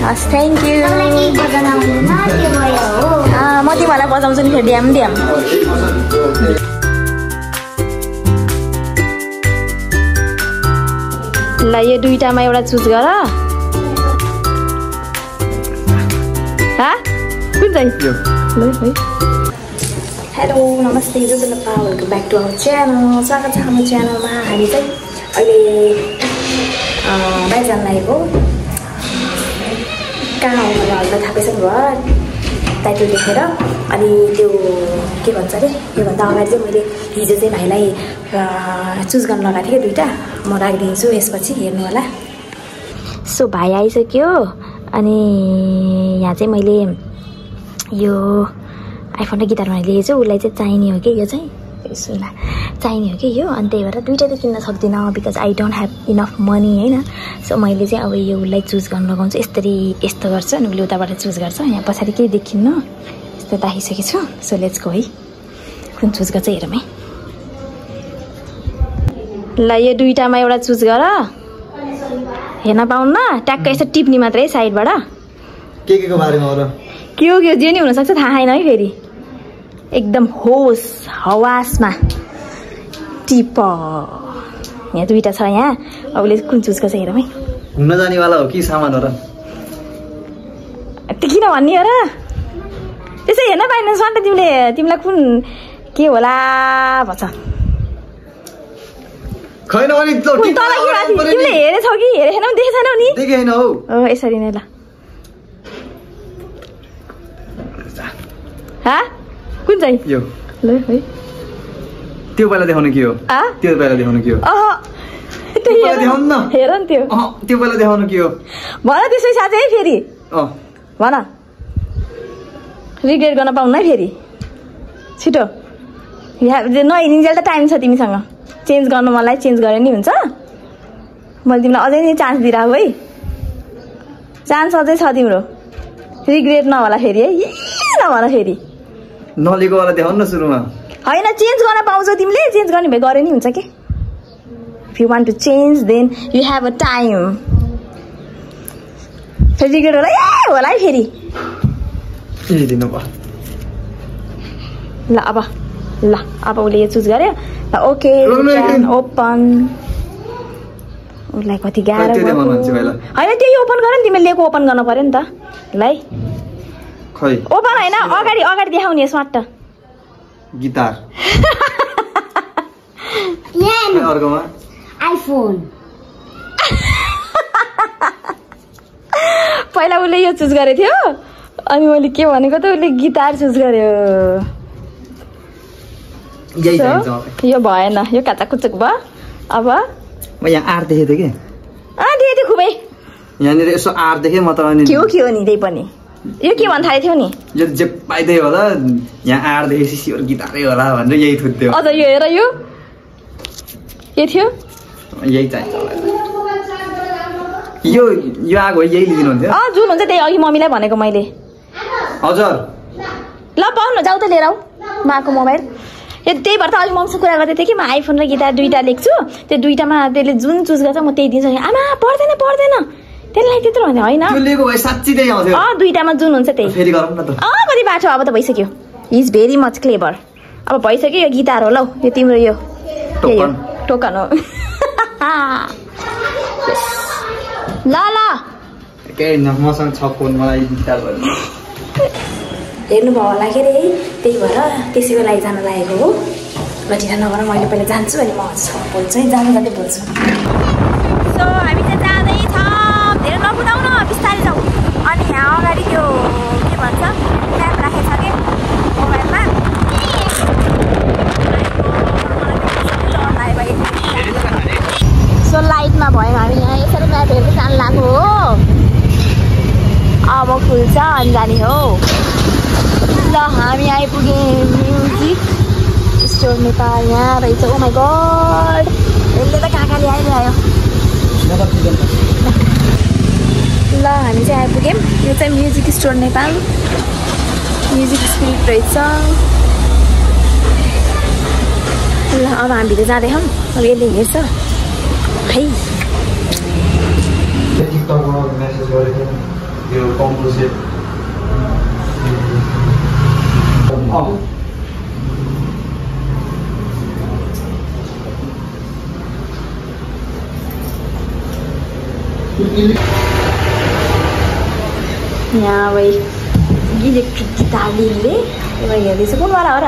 हस् thank you म तिमीहरूलाई बजाउँछु नि फेरि ड्याम ड्याम ल यो दुईटामा एउटा चुज गर कुन चाहिँ हेलो नमस्ते जुजुलप्पा welcome back to our channel स्वागत छ हाम्रो च्यानलमा हामी चाहिँ अहिले बाहिर जान लागेको कहाँ हो भनेर हल्का थापेछन् भयो टाइटल लेखेर अनि त्यो के भन्छ अरे योभन्दा अगाडि चाहिँ मैले हिजो चाहिँ भाइलाई चुज गर्न लगाएको थिएँ दुईवटा म राखिदिन्छु यसपछि हेर्नु होला सो भाइ आइसक्यो अनि यहाँ चाहिँ मैले यो आइफोन र गिटार भनेर लिएछु उसलाई चाहिँ चाहिने हो कि यो चाहिँ यसोलाई चाहिने हो कि यो अनि त्यही भएर दुईवटा चाहिँ किन्न सक्दिनँ because I don't have enough money होइन सो मैले चाहिँ अब यो उसलाई चुज गर्न लगाउँछु यसरी यस्तो गर्छु अनि उसले उताबाट चुज गर्छ यहाँ पछाडि केही देखिन्न यस्तो राखिसकेको छु सो लेट्स गो है कुन चुज गर्छ हेरौँ है ल यो दुईवटामा एउटा चुज गर हेर्न पाउन्न ट्याक्क यसो टिप्ने मात्रै साइडबाट के को बारेमा हो र के हो जे नि हुनसक्छ थाहा छैन है फेरि एकदम होस हवासमा टिप यहाँ दुईवटा छ यहाँ अब उसले कुन चुज गर्छ हेरौँ है घुम्न जानेवाला हो कि सामान हो र त्यो किन भन्ने हो र त्यसै हेर्न पाइँदैन सन्त तिमीलाई कुन के होला भन्छ खैन भने तिमीले हेरेछौ कि हेरेन देखेको छैनौ नि देखेन हौ यसरी नै ल कुन चाहिँ यो ल है त्यो बेला देखाउनु के हो त्यो बेला देखाउनु के हो देखाउनु न हेर नि त्यो बेला देखाउनु के हो भन त्यसै साथै है फेरि भन रिग्रेट गर्न पाउन्न है फेरि छिटो नहिनिन्जेल त टाइम छ तिमीसँग चेन्ज गर्नु मलाई चेन्ज गरे नि हुन्छ मैले तिमीलाई अझै नै चान्स दिइरहेको है चान्स अझै छ तिम्रो रिग्रेट नहोला फेरि है नभन फेरि नलेको वाला देखाउनु न सुरुमा होइन चेन्ज गर्न पाउँछौ तिमीले चेन्ज गर्ने भए गरे नि हुन्छ कि if you want to change then you have a time फेरि रिग्रेट होला है फेरि दिनु भयो ल अब उसले यो चुज गर्यो ल ओके ओपन उसलाई कति गाह्रो होइन त्यो ओपन गर नि तिमीले लिएको ओपन गर्नु पर्यो नि त ल है ओपन होइन अगाडि देखाउने स्मार्ट गिटार अर्कोमा आइफोन पहिला उसले यो चुज गरेको थियो अनि मैले के भनेको त उसले गिटार चुज गर्यो यो भएन यो काचा कुचुक भयो अब म यहाँ आर देखेको थिएँ कि देखेको थिएँ खुबै यहाँनिर यसो आर देखेँ म त अनि के हो नि त्यही पनि यो के भन्न थालेको थियो नि यो जे पाइदै होला यहाँ आर देखेपछि स्योर गिटारै होला भनेर यही थुत्थ्यो अझ यो हेर यो के थियो यही चाहिन्छ यो आगो यही लिदिनुहुन्थ्यो जुन हुन्छ त्यही अघि मम्मीलाई भनेको मैले हजुर ल पाउनु जाऊ त लिएर आऊ माको मोबाइल त्यही भएर त अलिक मम्मीसँग कुरा गर्दै थिएँ कि म आइफोन र गिटार दुईवटा लेख्छु त्यो दुईवटामा त्यसले जुन चुज गर्छ म त्यही दिन्छु आमा पर्दैन त्यसलाई त्यत्रो भन्दा होइन दुईवटामा जुन हुन्छ त्यही कति बाटो अब त भइसक्यो इज भेरी मच क्लेभर अब भइसक्यो यो गिटार हो ल यो तिम्रो यो टोकन हो ल हेर्नुभयो होला के अरे त्यही भएर त्यसैको लागि जान लागेको हो ल ढिला नगर मैले पहिला जान्छु अनि म बोल्छु है जाँदै बोल्छु सो हामी चाहिँ जाँदैछौँ धेरै नकुदाउन बिस्तारै जाउँ अनि यहाँ अगाडि त्यो के भन्छ म्याप राखेको छ कि मोबाइलमा सो लाइटमा भयो हामी यहाँ यसरी म्याप हेर्दै जानु लाग्यो हो अब खुल्छ अनि जाने हो ल हामी आइपुग्यौँ म्युजिक स्टोर नेपाल यहाँ रहेछ ओ माई गड यसले त कहाँ ल्याइरह्यो ल हामी चाहिँ आइपुग्यौँ यो चाहिँ music store Nepal music spirit रहेछ ल अब हामी त जाँदैछौँ अब यसले हेर्छ है यो कम्पोजिट यहाँ भाइ इलेक्ट्रिक गिटार लिने हेर्दैछ कुनवाला हो र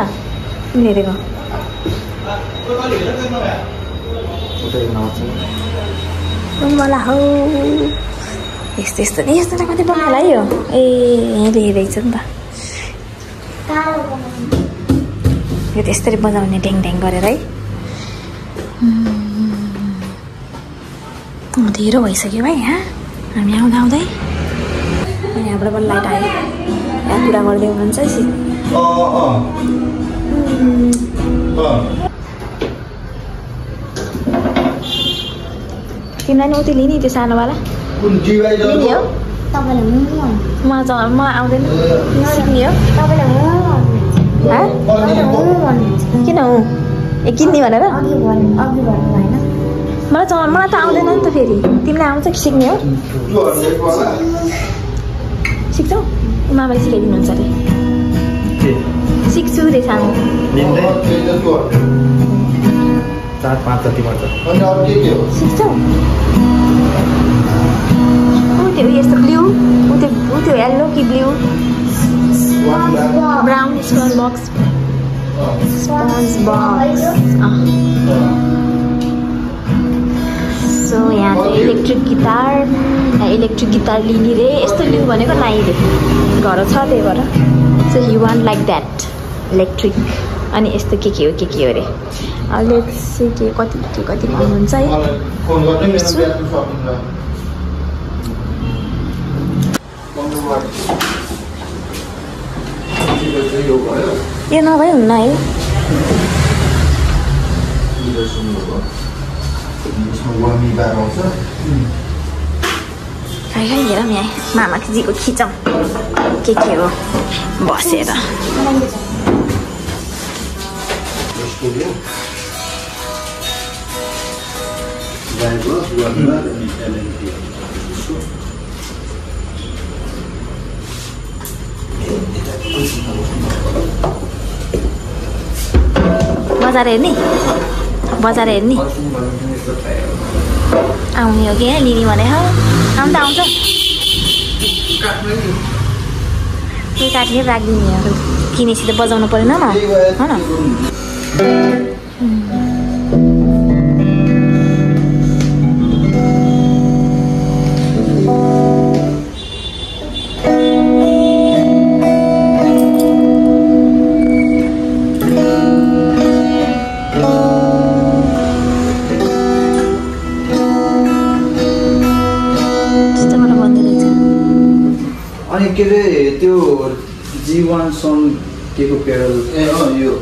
तिमीले हेरेको कुनवाला हो यस्तो यस्तो नि यस्तो त कति पर्ने होला है यो ए यहाँ लेखेको नि त यो त यसरी बजाउने ढ्याङ ढ्याङ गरेर है धेरै भइसक्यो भाइ यहाँ हामी आउँदा आउँदै यहाँबाट पनि लाइट आयो यहाँ कुरा गर्दै हुनुहुन्छ है तिमीलाई नि उति लिने त्यो सानोवाला लिने हो म आउँदैन सिक्ने हो किन हो ए किन्ने भनेर मलाई त आउँदैन नि त फेरि तिमीलाई आउँछ कि सिक्ने हो सिक्छौ मामाले सिकाइदिनुहुन्छ अरे सिक्छु रे सानो 4-5 जति पर्छ सिक्छौ त्यो यस्तो ब्लू त्यो येल्लो कि blue brown sponge box so यहाँ चाहिँ इलेक्ट्रिक गिटार लिने रे यस्तो लिऊ भनेको नाइ रे घर छ त्यही भएर so you want like that electric अनि यस्तो के हो अरे अहिले चाहिँ कति लिनुहुन्छ है यो नभए हुन्न है खै हेरौँ यहाँ मामाजीको खिचौँ के हो बसेर बजार हेर्ने आउने हो कि यहाँ लिने भने हो आउँदा आउँछ के काटेर राखिदिने हो किनेपछि त बजाउनु परेन न हो न के रे त्यो जीवन सङ के को पेडल यो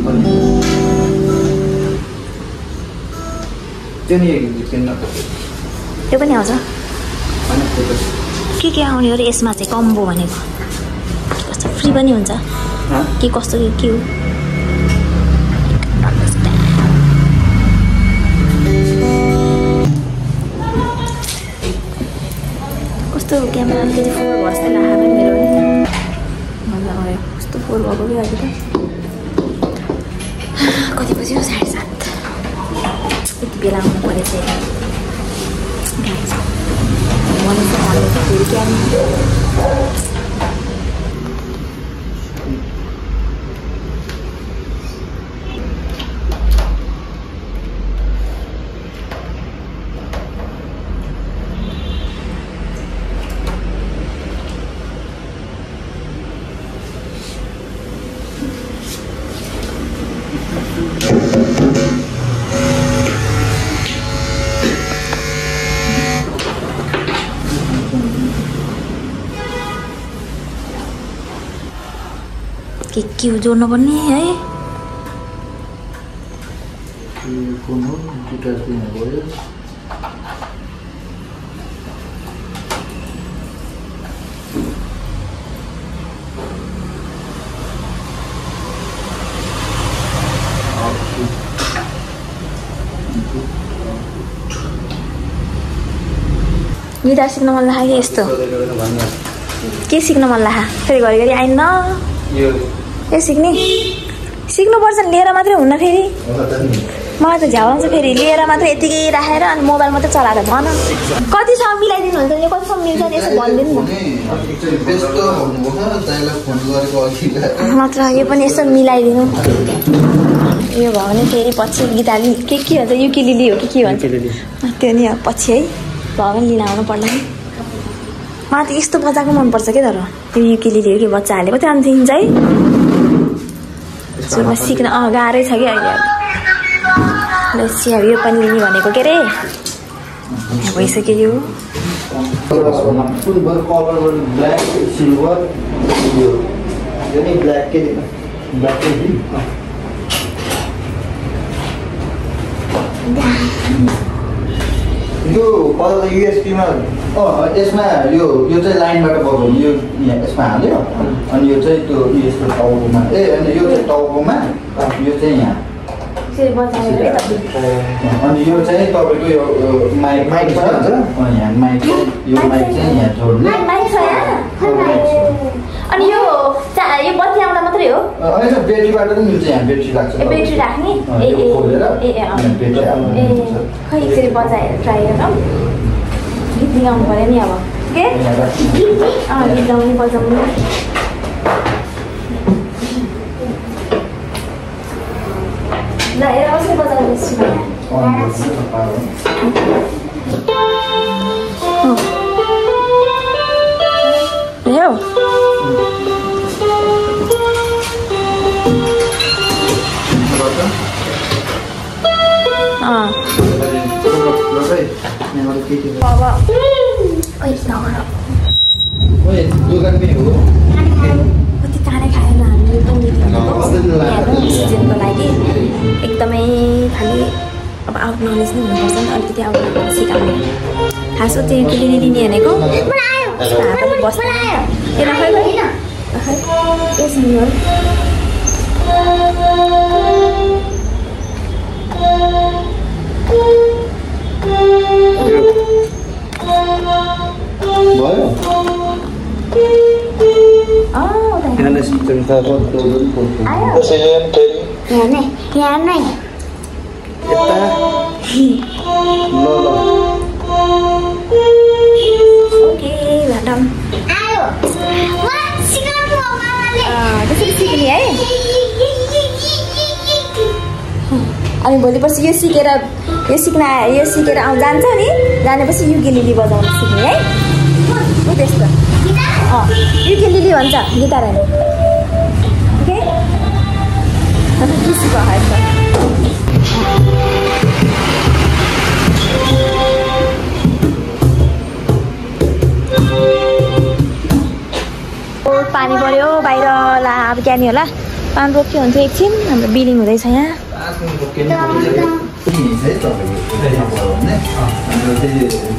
पनि त्यो नि किन्न त्यो पनि आउँछ के आउने हो र यसमा चाहिँ कम्बो भनेको कस्तो फ्री पनि हुन्छ के कस्तो के हो कस्तो क्यामेरा अलिकति फोर भयो जस्तो लाग्यो पनि मेरो मजा आयो कस्तो फोर भएको कि अहिले त कति बजी हो 7:30 यति बेला आउनु परेछ फेरि क्यामेरा के जोड्नु पर्ने है गिटार सिक्न मन लाग्यो यस्तो के सिक्न मन लाग्यो फेरि घरिघरि आइन्न यो सिक्नुपर्छ लिएर मात्रै हुन्न फेरि मलाई त झ्याउँछ फेरि लिएर मात्रै यतिकै राखेर अनि मोबाइल मात्रै चलाएर भन कतिसम्म मिलाइदिनुहुन्छ यो कतिसम्म मिल्छ यसो भनिदिनु न मात्र यो पनि यसो मिलाइदिनु यो भयो भने फेरि पछि गिटार के भन्छ युकेलिली हो के भन्छ त्यो नि पछि है भयो भने लिन आउनु पर्ला नि मलाई त यस्तो बजाएको मनपर्छ के तर त्यो युकेलिली हो कि बच्चाहरूले कति राम्रो देखिन्छ है सुरुमा सिक्न गाह्रै छ कि अहिले अब यो पनि लिने भनेको के अरे भइसक्यो यो यो युएसपीमा यसमा यो चाहिँ लाइनबाट बजाउने यो यसमा हाल्यो अनि यो चाहिँ त्यो यसको टाउकोमा अनि यो चाहिँ टाउकोमा यो चाहिँ यहाँ अनि यो चाहिँ तपाईँको यो माइक छ यहाँ माइक यो माइक चाहिँ यहाँ जोड्ने अनि यो बत्ती आउँदा मात्रै हो होइन ब्याट्रीबाट पनि मिल्छ यहाँ ब्याट्री लाग्छ ब्याट्री राख्ने खोलेर खै एकचोटि बजाएर ट्राई गरौँ गीत गाउनु पऱ्यो नि अब के गीत गाउने बजाउनु ल हेर कसरी बजाउँदैछु यो कति चाँडै खाएन हामीले सिजनको लागि एकदमै खालि अब आउट नलेज नै हुनुपर्छ नि अलिकति आउट सिकाउने खास हो त्यो लिने भनेको बस्छ अनि भोलि पर्सि यो सिकेर जान्छ नि जानेपछि युकेलिली बजाउन सिक्ने है हो त्यस्तो युकेलिली भन्छ गिटार होइन ओके पानी पर्यो बाहिर ला अब त्यहाँनिर होला पानी रोक्यो हुन्छ एकछिन हाम्रो बिलिङ हुँदैछ यहाँ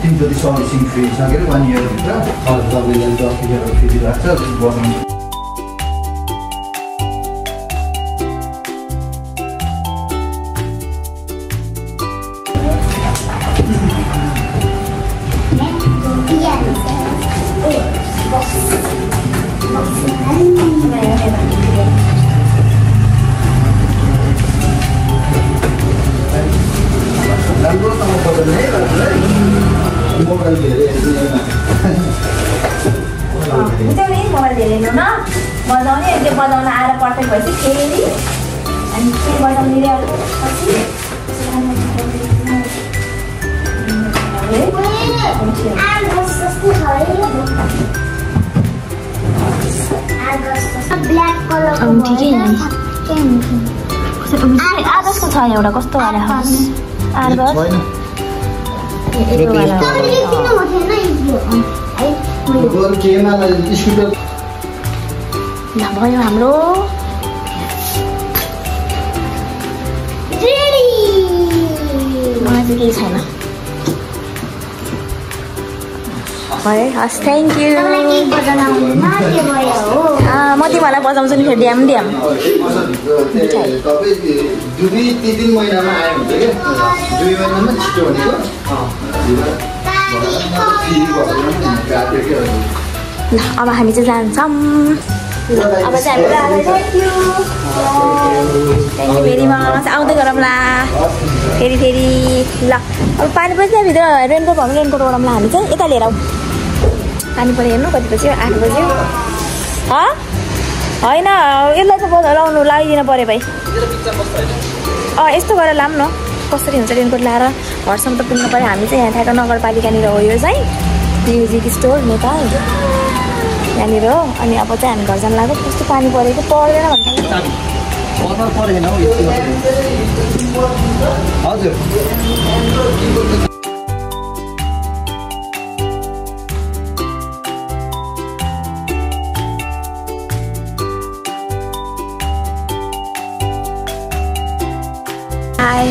तिनचोटि सर्भिसिङ फ्री सकेर 1 इयरभित्र तपाईँले 10 इयर फ्री राख्छ गर्नु मोबाइल हेरेन न बजाउने त्यो बजाउन आएर पर्फेक्ट भएपछि फेरि अनि फेरि बजाउने ठिकै आगसको छ एउटा कस्तो वाला भयो हाम्रो मलाई चाहिँ केही छैन भयो हस् थ्याङ्क यू म तिमीहरूलाई बजाउँछु नि फेरि ड्याम दुई 3 महिनामा आयो हुन्छ क्या 2 महिनामा छिटो भनेको ल अब हामी चाहिँ जान्छौँ अब चाहिँ हामी थ्याङ्क यू भेरी मच आउँदै गरौँला फेरि ल अब पानी पनि त्यहाँ भित्र रेनकोट भयो भने रेनकोट गरौँला हामी चाहिँ यता लिएर आऊ पानी पऱ्यो हेर्नु कति बज्यो 8 बज्यो होइन यसलाई त लाउनु लगाइदिन पऱ्यो भाइ यस्तो गरेर लाऊँ न कसरी हुन्छ रेनकोट लाएर घरसम्म त पुग्नु पऱ्यो हामी चाहिँ यहाँ ठ्याक्क नगरपालिकानिर हो यो चाहिँ म्युजिक स्टोर नेपाल यहाँनिर हो अनि अब चाहिँ हामी घर जान लाग्यो कस्तो पानी परेको पर्दैन हजुर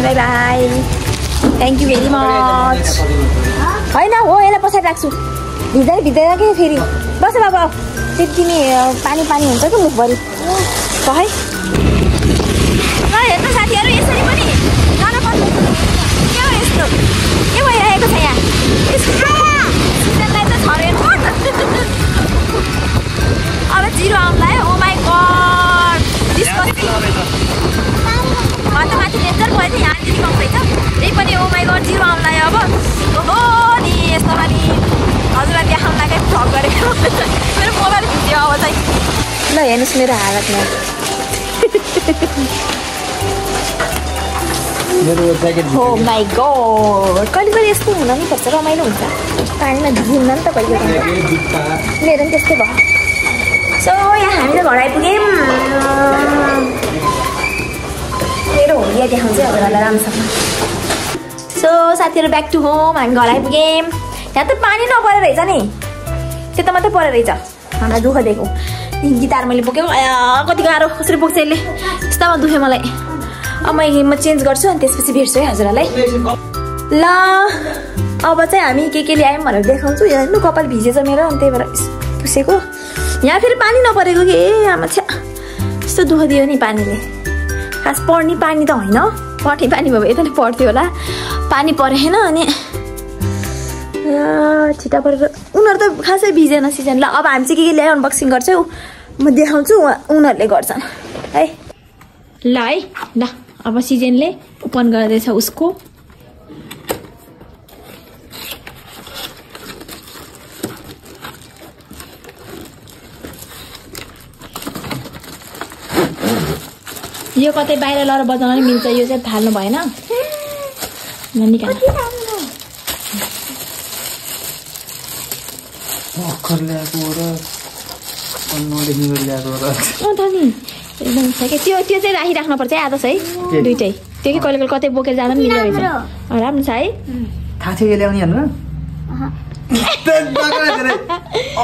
by by thank you very much होइन हो यसलाई पछाडि राख्छु भिज्दै कि फेरि बस बाबा त्यति नै पानी हुन्छ कि मुखभरि है ल हेर्नु साथीहरू यसरी पनि नपर्नु के हो यस्तो के भइरहेको छ यहाँ सिजनलाई त छरेन अब 0 आउँला ओ माई गड अन्त माथि डेन्जर भयो यहाँ दिदी पाउँदैछ त्यही पनि ओ माई गड 0 आउँला अब ओहो नि यस्तो पनि हजुरलाई देखाउनकै भ्लग गरेको मेरो मोबाइल भिडियो अब चाहिँ ल हेर्नुहोस् मेरो हालतमा हो माई गड कहिले यस्तो हुन नि पर्छ रमाइलो हुन्छ पानीमा भिज्न नि त कहिले मेरो पनि त्यस्तै भयो सो यहाँ हामीले घर आइपुग्यौँ मेरो होलिया देखाउँछु हजुरहरूलाई राम्रोसँग सो साथीहरू ब्याक टु होम हामी घर आइपुग्यौँ यहाँ त पानी नपरेर रहेछ नि त्यो त मात्रै परेर रहेछ हामीलाई दुःख दिएको गिटार मैले बोकेँ कति गाह्रो कसरी बोक्छ यसले यस्तोमा दुख्यो मलाई अब म चेन्ज गर्छु अनि त्यसपछि भेट्छु है हजुरहरूलाई ल अब चाहिँ हामी के ल्यायौँ भनेर देखाउँछु हेर्नु कपाल भिजेछ मेरो अनि त्यही भएर पुसेको यहाँ फेरि पानी नपरेको कि आमा छ्या यस्तो दुःख दियो नि पानीले खास पर्ने पानी त होइन पर्ने पानी भयो यता नै पर्थ्यो होला पानी परेन अनि छिटा परेर उनीहरू त खासै भिजेन सिजन ल अब हामी चाहिँ के ल्यायो अनबक्सिङ गर्छौ म देखाउँछु उनीहरूले गर्छन् है ल अब सिजनले ओपन गर्दैछ उसको यो कतै बाहिर लएर बजाउन नि मिल्छ यो चाहिँ थाल्नु भएन निकाल एकदम त्यो चाहिँ राखिराख्नुपर्छ है आदर्श है दुइटै त्यो कि कहिले कतै बोकेर जाँदा पनि मिल्दो रहेछ राम्रो छ है थाहा थियो ल्याउने हेर्नु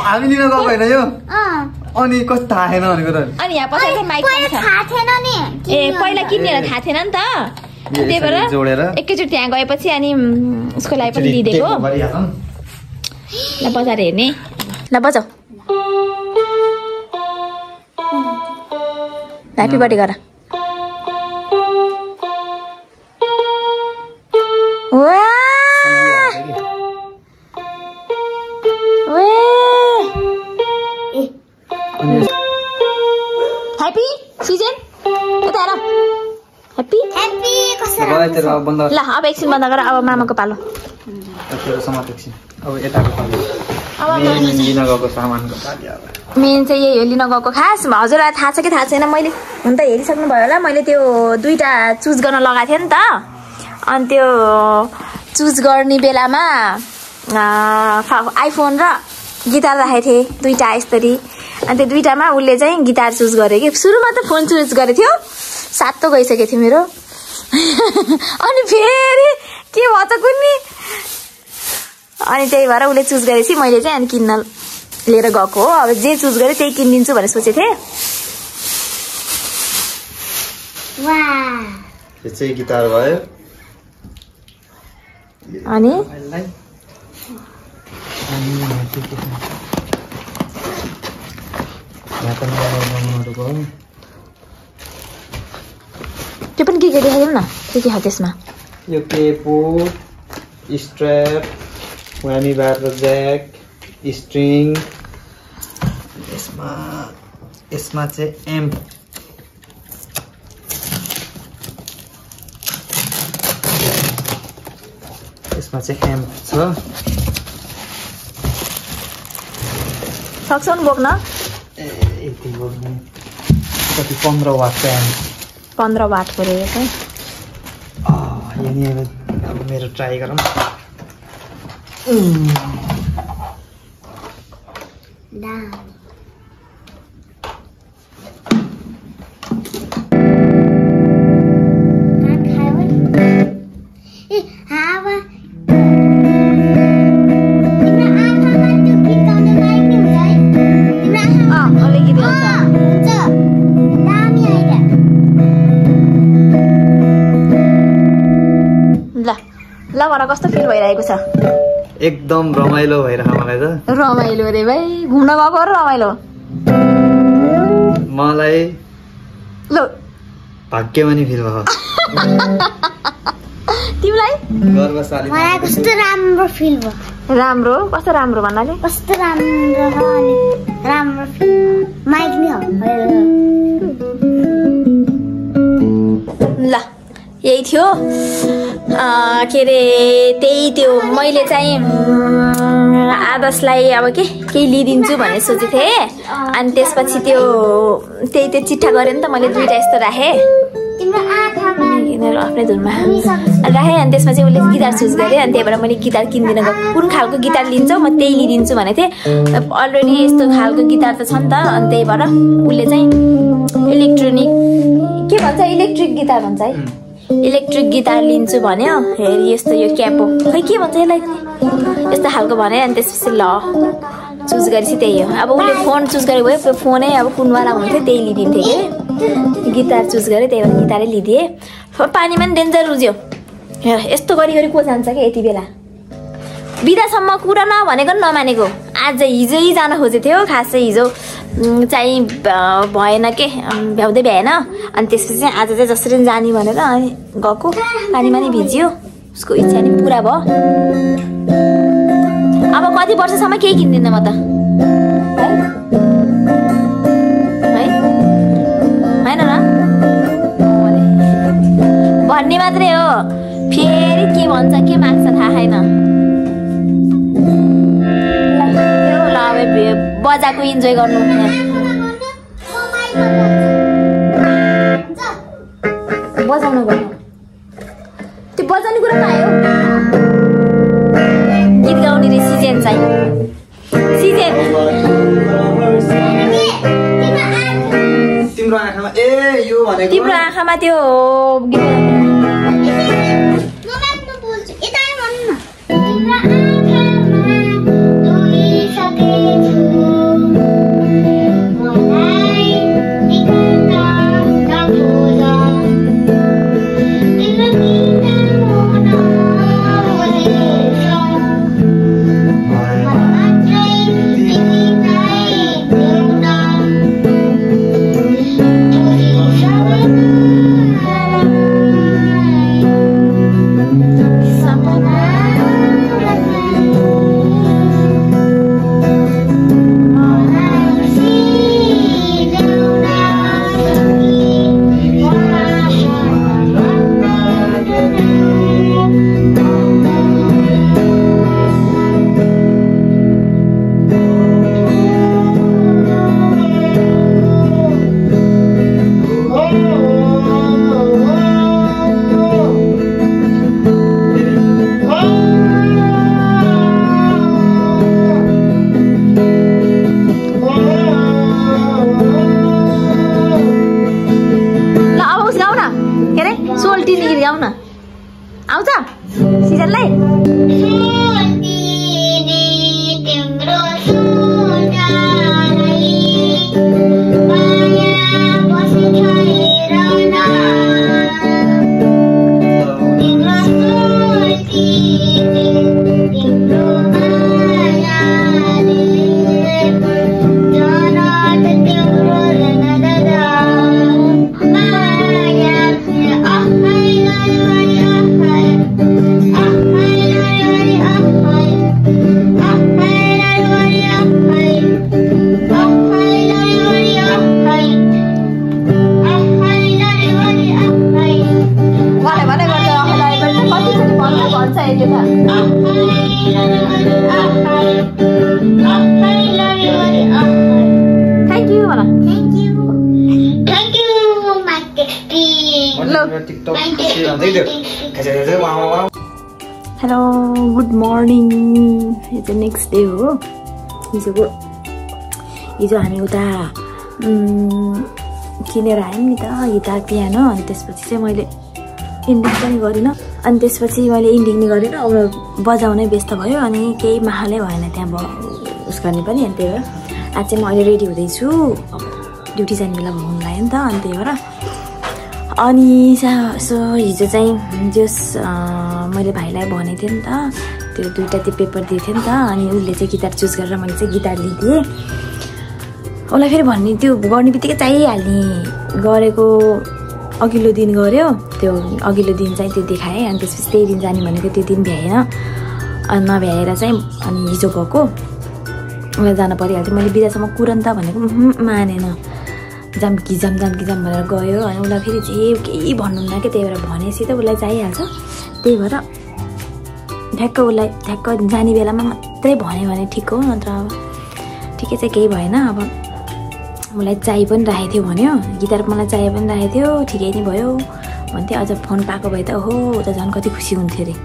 हामी लिन गएको होइन यो अनि कस्तो थाहा छैन भनेको त अनि यहाँ पछाडि चाहिँ माइक पनि छ थाहा थिएन नि ए पहिला किनेर थाहा थिएन नि त त्यही भएर एकैचोटि त्यहाँ गएपछि अनि उसको लागि पनि लिइदिएको ल बजार हेर्ने ल बजाऊ ह्याप्पी बर्थडे गर ह्याप्पी सिजन यता हेर ह्याप्पी ल अब एकछिन बन्द गर अब मामाको पालो मेन चाहिँ यही हो लिन गएको खास हजुरलाई थाहा छ कि थाहा छैन मैले हुन त हेरिसक्नु भयो होला मैले त्यो 2टा चुज गर्न लगाएको थिएँ नि त अनि त्यो चुज गर्ने बेलामा आइफोन र गिटार राखेको थिएँ 2टा यसरी अनि त्यो 2टामा उसले चाहिँ गिटार चुज गर्यो कि सुरुमा त फोन चुज गरेको थियो 7 त गइसकेको थियो मेरो अनि फेरि के भन्छ कुन्नी अनि त्यही भएर उसले चुज गरेपछि मैले चाहिँ अनि किन्न लिएर गएको हो अब जे चुज गरेँ त्यही किनिदिन्छु भनेर सोचेको थिएँ यो चाहिँ गिटार भयो अनि त्यो पनि के देखाइदिउँ न के हो त्यसमा यो केपो स्ट्र्याप वानी बार र ज्याक स्ट्रिङ यसमा चाहिँ एम्प यसमा चाहिँ एम्प छ सक्छौ नि बोक्न यति बोक्ने कति 15 वाटको एम्प 15 वाटको रहेछ यहाँ अब मेरो ट्राई गरौँ ल भन कस्तो फिल भइरहेको छ एकदम रमाइलो भइरहेको मलाई त रमाइलो रे भाइ घुम्न गएको रमाइलो मलाई ल भाग्यमानी फिल भयो तिमीलाई गर्वशाली मलाई कस्तो राम्रो फिल भयो राम्रो कस्तो राम्रो भन्नाले कस्तो राम्रो राम्रो फिल माइक नि हो ल यही थियो के अरे त्यही त्यो मैले चाहिँ आदर्शलाई अब केही लिइदिन्छु भनेर सोचेको थिएँ अनि त्यसपछि त्यही चिट्ठा गरेँ नि त मैले 2टा यस्तो राखेँ आफ्नै धुनमा राखेँ अनि त्यसमा चाहिँ उसले गिटार चुज गरेँ अनि त्यही भएर मैले गिटार किन्दिनँ कुन खालको गिटार लिन्छौ म त्यही लिइदिन्छु भनेको थिएँ अलरेडी यस्तो खालको गिटार त छ नि त अनि त्यही भएर उसले चाहिँ इलेक्ट्रोनिक के भन्छ इलेक्ट्रिक गिटार भन्छ है इलेक्ट्रिक गिटार लिन्छु भन्यो हेरी यस्तो यो क्यापो खै के भन्छ यसलाई यस्तो खालको भन्यो अनि त्यसपछि ल चुज गरेपछि त्यही हो अब उसले फोन चुज गरे भयो फोनै अब कुनवाला हुन्थ्यो त्यही लिइदिन्थेँ कि गिटार चुज गरेँ त्यही भएर गिटारै लिइदिएँ पानीमा पनि डेन्जर रुज्यो यस्तो गरी को जान्छ क्या यति बेला बिदासम्म कुरा नभनेको नमानेको आज हिजै जान खोजेको थियो खास चाहिँ हिजो चाहिँ भएन के भ्याउँदै भ्याएन अनि त्यसपछि चाहिँ आज चाहिँ जसरी जाने भनेर अनि गएको पानीमा नि भिज्यो उसको इच्छा नि पुरा भयो अब कति वर्षसम्म केही किन्दिनँ म त है होइन र भन्ने मात्रै हो फेरि के भन्छ के माग्छ थाहा छैन ल अब बजाको इन्जोय गर्नु बजाउनु गर्नु त्यो बजाउने कुरा पायो गीत गाउने रे सिजन चाहिँ सिजन तिम्रो आँखामा यो भनेको तिम्रो आँखामा त्यो टिकटक के भन्छ कि त्यो हेलो गुड मर्निङ यो चाहिँ नेक्स्ट डे हो हिजो हामी उता किनेर आयौँ नि त गिटार पियानो अनि त्यसपछि चाहिँ मैले इन्डिङ पनि गरिनँ अनि त्यसपछि मैले इन्डिङ नि गरिनँ अब बजाउनै व्यस्त भयो अनि केही माहौलै भएन त्यहाँ उस गर्ने पनि अनि त्यही भएर आज चाहिँ म अहिले रेडी हुँदैछु ड्युटी जाने बेला हुनु लाग्यो नि त अनि त्यही भएर अनि सो हिजो चाहिँ जस मैले भाइलाई भनेको थिएँ नि त त्यो दुईवटा त्यो पेपर दिएको थिएँ नि त अनि उसले चाहिँ गिटार चुज गरेर मैले चाहिँ गिटार लिदिएँ उसलाई फेरि भन्ने त्यो गर्ने बित्तिकै चाहिहाल्ने गरेको अघिल्लो दिन गऱ्यो त्यो अघिल्लो दिन चाहिँ त्यो देखाएँ अनि त्यसपछि त्यही दिन जाने भनेको त्यो दिन भ्याएन अनि नभ्याएर चाहिँ अनि हिजो गएको उसलाई जान परिहाल्थ्यो मैले बिदासम्म कुरन त भनेको मानेन जाम गिजाम भनेर गयो अनि उसलाई फेरि चाहिँ केही भन्नुहुन्न क्या त्यही भएर भनेपछि त उसलाई चाहिहाल्छ त्यही भएर ठ्याक्क उसलाई ठ्याक्क जाने बेलामा मात्रै भन्यो भने ठिक हो नत्र अब ठिकै चाहिँ केही भएन अब मलाई चाहिए पनि राखेको थियो भन्यो गिटार मलाई चाहिए पनि राखेको थियो ठिकै नै भयो भन्थ्यो अझ फोन पाएको भए त ओहो त झन् कति खुसी हुन्थ्यो अरे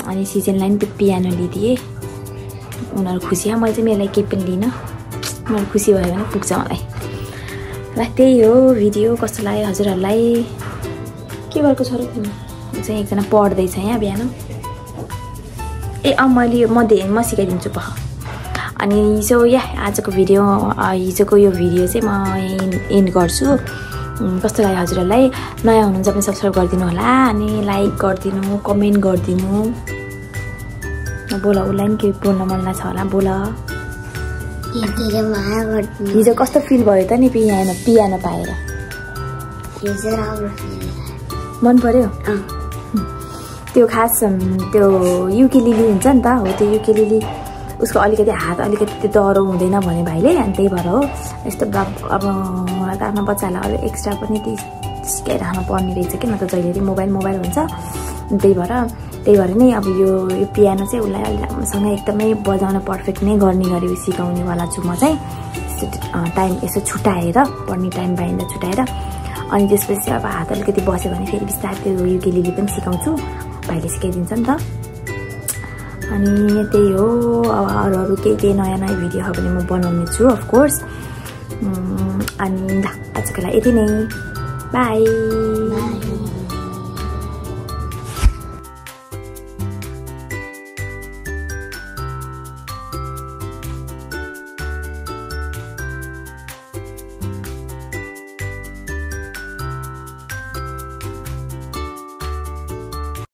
अनि सिजनलाई पनि त्यो पियानो लिदिएँ उनीहरू खुसी हो मैले चाहिँ मेरोलाई केही पनि लिइनँ उनीहरू खुसी भयो भने पुग्छ मलाई ल त्यही हो भिडियो कस्तो लाग्यो हजुरहरूलाई के गरेको छ र तिमी चाहिँ एकजना पढ्दैछ यहाँ बिहान ए मैले म सिकाइदिन्छु पख अनि सो आजको भिडियो हिजोको यो भिडियो चाहिँ म एन्ड गर्छु कस्तो लाग्यो हजुरहरूलाई नयाँ हुनुहुन्छ भने सब्सक्राइब गरिदिनु होला अनि लाइक गरिदिनु कमेन्ट गरिदिनु बोला उसलाई पनि केही बोल्न मन लाग्छ होला बोला हिजो कस्तो फिल भयो त नि पियानो पाएर मन पर्यो त्यो खास त्यो युकेलिली हुन्छ नि त हो त्यो युकेलिली उसको अलिकति हात अलिकति त्यो डह्रो हुँदैन भने भाइले अनि त्यही भएर हो यस्तो अब मलाई त आफ्नो बच्चाहरूलाई अलिक एक्स्ट्रा पनि सिकाइराख्नु पर्ने रहेछ कि न त जहिले मोबाइल हुन्छ त्यही भएर नै अब यो पियानो चाहिँ उसलाई अलि राम्रोसँग एकदमै बजाउन पर्फेक्ट नै गर्ने गरी सिकाउनेवाला छु म चाहिँ टाइम यसो छुट्याएर पढ्ने टाइम पाइँदा छुट्याएर अनि त्यसपछि अब हात अलिकति बस्यो भने फेरि बिस्तारै त्यो युकेलिली पनि सिकाउँछु भाइले सिकाइदिन्छ नि त अनि त्यही हो अब अरू केही नयाँ भिडियो हो भने म बनाउने छु अफकोर्स अनि आजको लागि यति नै बाई